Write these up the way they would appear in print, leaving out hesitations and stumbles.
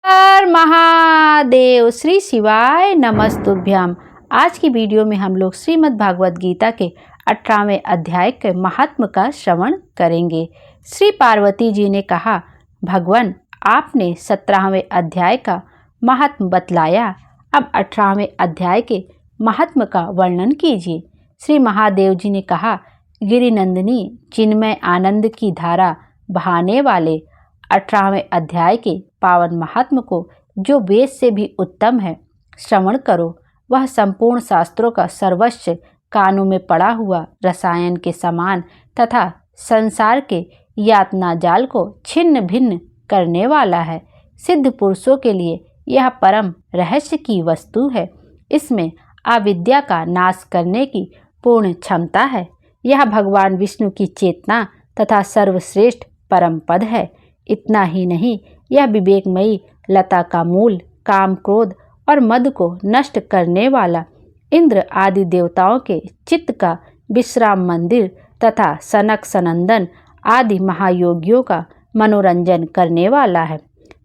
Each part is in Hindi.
हर महादेव। श्री शिवाय नमस्तुभ्यम। आज की वीडियो में हम लोग श्रीमद् भागवत गीता के 18वें अध्याय के महात्म का श्रवण करेंगे। श्री पार्वती जी ने कहा, भगवान आपने 17वें अध्याय का महात्म बतलाया, अब 18वें अध्याय के महात्म का वर्णन कीजिए। श्री महादेव जी ने कहा, गिरिनंदिनी चिन्मय आनंद की धारा बहाने वाले 18वें अध्याय के पावन महात्म को जो वेद से भी उत्तम है, श्रवण करो। वह संपूर्ण शास्त्रों का सर्वस्व कानों में पड़ा हुआ रसायन के समान तथा संसार के यातना जाल को छिन्न भिन्न करने वाला है। सिद्ध पुरुषों के लिए यह परम रहस्य की वस्तु है। इसमें अविद्या का नाश करने की पूर्ण क्षमता है। यह भगवान विष्णु की चेतना तथा सर्वश्रेष्ठ परम पद है। इतना ही नहीं, यह विवेकमयी लता का मूल, काम, क्रोध और मद को नष्ट करने वाला, इंद्र आदि देवताओं के चित्त का विश्राम मंदिर तथा सनक सनंदन आदि महायोगियों का मनोरंजन करने वाला है।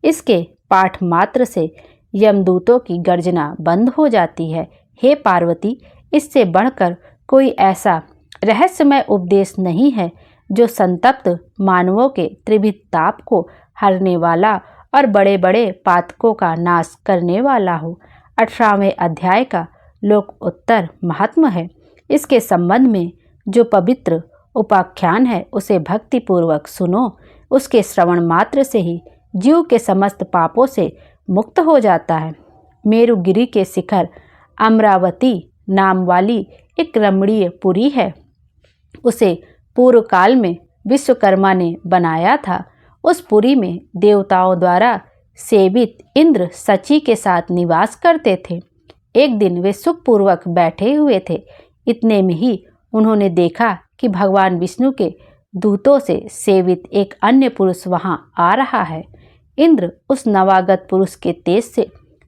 इसके पाठ मात्र से यमदूतों की गर्जना बंद हो जाती है। हे पार्वती, इससे बढ़कर कोई ऐसा रहस्यमय उपदेश नहीं है जो संतप्त मानवों के त्रिविध ताप को हरने वाला और बड़े बड़े पातकों का नाश करने वाला हो। 18वें अध्याय का लोक उत्तर महात्म है। इसके संबंध में जो पवित्र उपाख्यान है उसे भक्ति पूर्वक सुनो। उसके श्रवण मात्र से ही जीव के समस्त पापों से मुक्त हो जाता है। मेरुगिरी के शिखर अमरावती नाम वाली एक रमणीय पुरी है। उसे पूर्व काल में विश्वकर्मा ने बनाया था। उस पुरी में देवताओं द्वारा सेवित इंद्र सची के साथ निवास करते थे। एक दिन वे सुखपूर्वक बैठे हुए थे। इतने में ही उन्होंने देखा कि भगवान विष्णु के दूतों से सेवित एक अन्य पुरुष वहां आ रहा है। इंद्र उस नवागत पुरुष के तेज से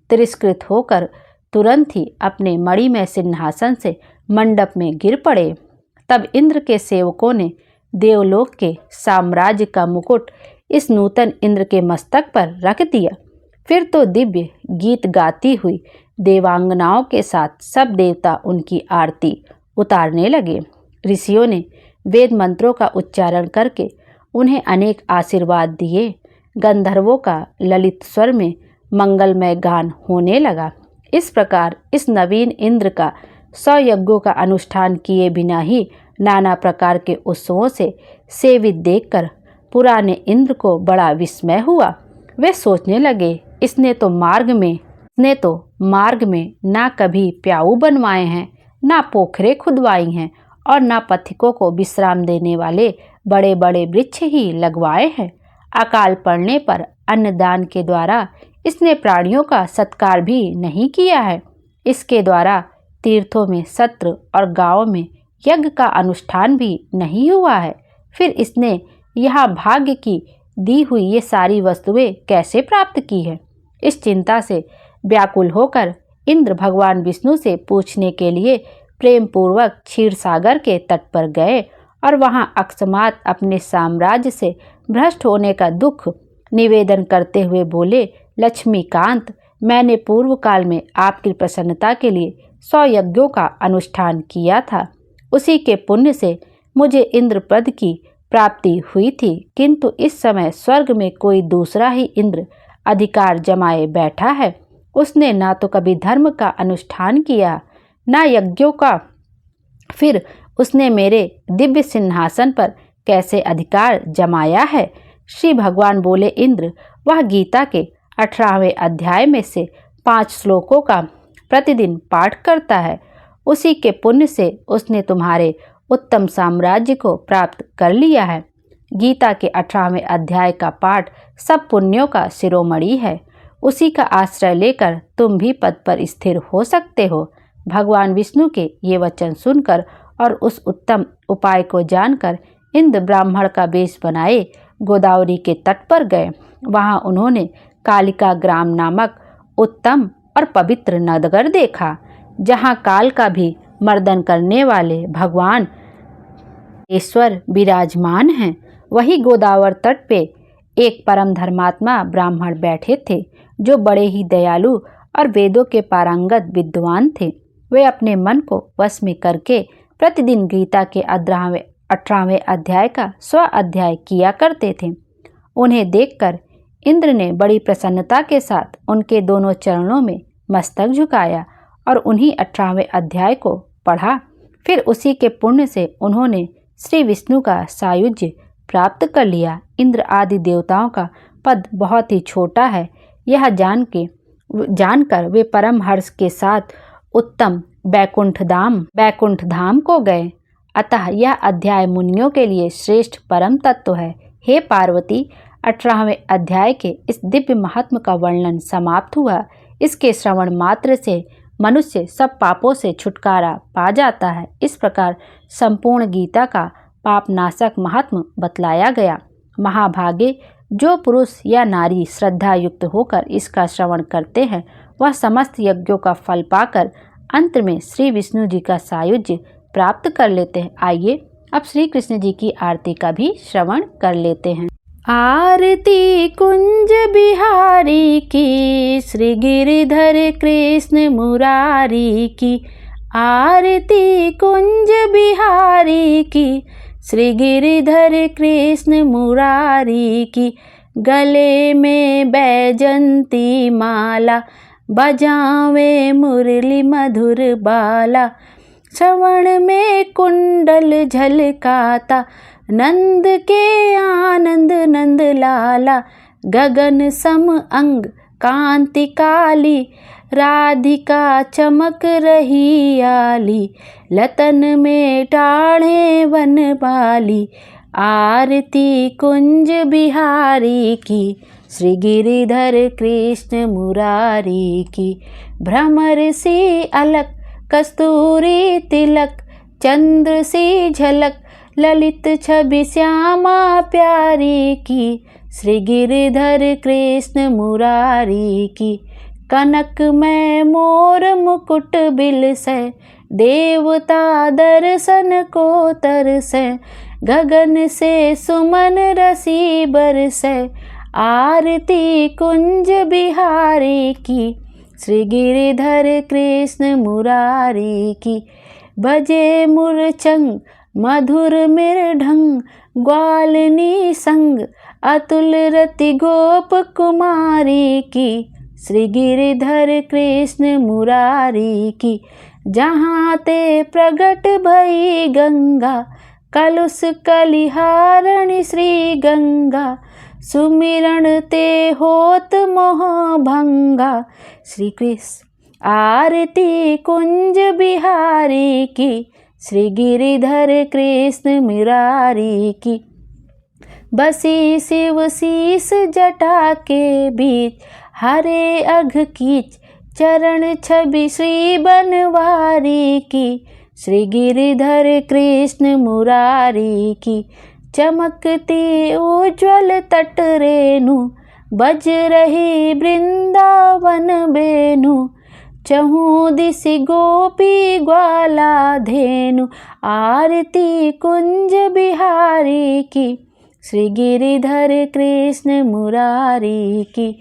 तिरस्कृत होकर तुरंत ही अपने मणिमय सिंहासन से मंडप में गिर पड़े। तब इंद्र के सेवकों ने देवलोक के साम्राज्य का मुकुट इस नूतन इंद्र के मस्तक पर रख दिया। फिर तो दिव्य गीत गाती हुई देवांगनाओं के साथ सब देवता उनकी आरती उतारने लगे। ऋषियों ने वेद मंत्रों का उच्चारण करके उन्हें अनेक आशीर्वाद दिए। गंधर्वों का ललित स्वर में मंगलमय गान होने लगा। इस प्रकार इस नवीन इंद्र का 100 यज्ञों का अनुष्ठान किए बिना ही नाना प्रकार के उत्सवों से सेवित देखकर पुराने इंद्र को बड़ा विस्मय हुआ। वे सोचने लगे, इसने तो मार्ग में ना कभी प्याऊ बनवाए हैं, ना पोखरे खुदवाई हैं और ना पथिकों को विश्राम देने वाले बड़े बड़े वृक्ष ही लगवाए हैं। अकाल पड़ने पर अन्नदान के द्वारा इसने प्राणियों का सत्कार भी नहीं किया है। इसके द्वारा तीर्थों में सत्र और गांवों में यज्ञ का अनुष्ठान भी नहीं हुआ है। फिर इसने यहाँ भाग्य की दी हुई ये सारी वस्तुएं कैसे प्राप्त की है? इस चिंता से व्याकुल होकर इंद्र भगवान विष्णु से पूछने के लिए प्रेम पूर्वक क्षीर सागर के तट पर गए और वहाँ अकस्मात अपने साम्राज्य से भ्रष्ट होने का दुख निवेदन करते हुए बोले, लक्ष्मीकांत, मैंने पूर्व काल में आपकी प्रसन्नता के लिए 100 यज्ञों का अनुष्ठान किया था। उसी के पुण्य से मुझे इंद्र पद की प्राप्ति हुई थी, किंतु इस समय स्वर्ग में कोई दूसरा ही इंद्र अधिकार जमाए बैठा है। उसने ना तो कभी धर्म का अनुष्ठान किया, ना यज्ञों का। फिर उसने मेरे दिव्य सिंहासन पर कैसे अधिकार जमाया है? श्री भगवान बोले, इंद्र, वह गीता के 18वें अध्याय में से 5 श्लोकों का प्रतिदिन पाठ करता है। उसी के पुण्य से उसने तुम्हारे उत्तम साम्राज्य को प्राप्त कर लिया है। गीता के 18वें अध्याय का पाठ सब पुण्यों का शिरोमणि है। उसी का आश्रय लेकर तुम भी पद पर स्थिर हो सकते हो। भगवान विष्णु के ये वचन सुनकर और उस उत्तम उपाय को जानकर इंद्र ब्राह्मण का वेश बनाए गोदावरी के तट पर गए। वहां उन्होंने कालिका ग्राम नामक उत्तम और पवित्र नगर देखा, जहां काल का भी मर्दन करने वाले भगवान ईश्वर विराजमान हैं। वही गोदावर तट पे एक परम धर्मात्मा ब्राह्मण बैठे थे, जो बड़े ही दयालु और वेदों के पारंगत विद्वान थे। वे अपने मन को वश में करके प्रतिदिन गीता के 18वें अध्याय का स्व अध्याय किया करते थे। उन्हें देखकर इंद्र ने बड़ी प्रसन्नता के साथ उनके दोनों चरणों में मस्तक झुकाया और उन्हीं 18वें अध्याय को पढ़ा। फिर उसी के पुण्य से उन्होंने श्री विष्णु का सायुज्य प्राप्त कर लिया। इंद्र आदि देवताओं का पद बहुत ही छोटा है, यह जानकर वे परम हर्ष के साथ उत्तम बैकुंठ धाम को गए। अतः यह अध्याय मुनियों के लिए श्रेष्ठ परम तत्व है। हे पार्वती, 18वें अध्याय के इस दिव्य महात्म का वर्णन समाप्त हुआ। इसके श्रवण मात्र से मनुष्य सब पापों से छुटकारा पा जाता है। इस प्रकार संपूर्ण गीता का पाप नाशक महात्म बतलाया गया। महाभागे, जो पुरुष या नारी श्रद्धा युक्त होकर इसका श्रवण करते हैं, वह समस्त यज्ञों का फल पाकर अंत में श्री विष्णु जी का सायुज्य प्राप्त कर लेते हैं। आइए अब श्री कृष्ण जी की आरती का भी श्रवण कर लेते हैं। आरती कुंज बिहारी की, श्री गिरिधर कृष्ण मुरारी की। आरती कुंज बिहारी की, श्री गिरिधर कृष्ण मुरारी की। गले में बैजंती माला, बजावे मुरली मधुर बाला। श्रवण में कुंडल झलकाता, नंद के आनंद नंद लाला। गगन सम अंग कांति काली, राधिका चमक रही आली। लतन में टाढ़े वन बाली, आरती कुंज बिहारी की। श्री गिरिधर कृष्ण मुरारी की। भ्रमर सी अलक, कस्तूरी तिलक, चंद्र सी झलक, ललित छवि श्यामा प्यारी की। श्री गिरिधर कृष्ण मुरारी की। कनक में मोर मुकुट बिलसे, देवता दर्शन को तरसे। गगन से सुमन रसी बरसे, आरती कुंज बिहारी की। श्री गिरिधर कृष्ण मुरारी की। बजे मुरचंग मधुर मृदंग, ग्वालिनी संग, अतुल रति गोप कुमारी की। श्री गिरिधर कृष्ण मुरारी की। जहाँ ते प्रगट भई गंगा, कलुष कलिहारणी श्री गंगा। सुमिरण ते होत मोह भंगा, श्री कृष्ण आरती कुंज बिहारी की। श्री गिरिधर कृष्ण मुरारी की। बसी शिव शीस जटा के बीच, हरे अघ कीच, चरण छवि श्री बनवारी की। श्री गिरिधर कृष्ण मुरारी की। चमकती उज्ज्वल तट रेणु, बज रही वृंदावन बेनु। चहु दिशि गोपी ग्वाला धेनु, आरती कुंज बिहारी की। श्री गिरिधर कृष्ण मुरारी की।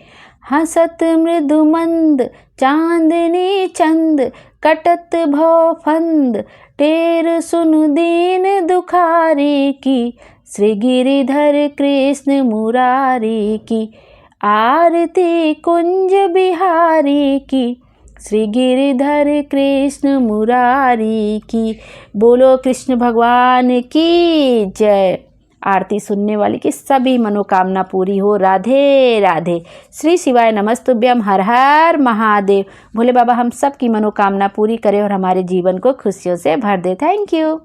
हसत मृदु मंद, चांदनी चंद, कटत भव फंद, टेर सुनु दीन दुखारी की। श्री गिरिधर कृष्ण मुरारी की। आरती कुंज बिहारी की। श्री गिरिधर कृष्ण मुरारी की। बोलो कृष्ण भगवान की जय। आरती सुनने वाले की सभी मनोकामना पूरी हो। राधे राधे। श्री शिवाय नमस्तुभ्यम। हर हर महादेव। भोले बाबा हम सब की मनोकामना पूरी करें और हमारे जीवन को खुशियों से भर दे। Thank you.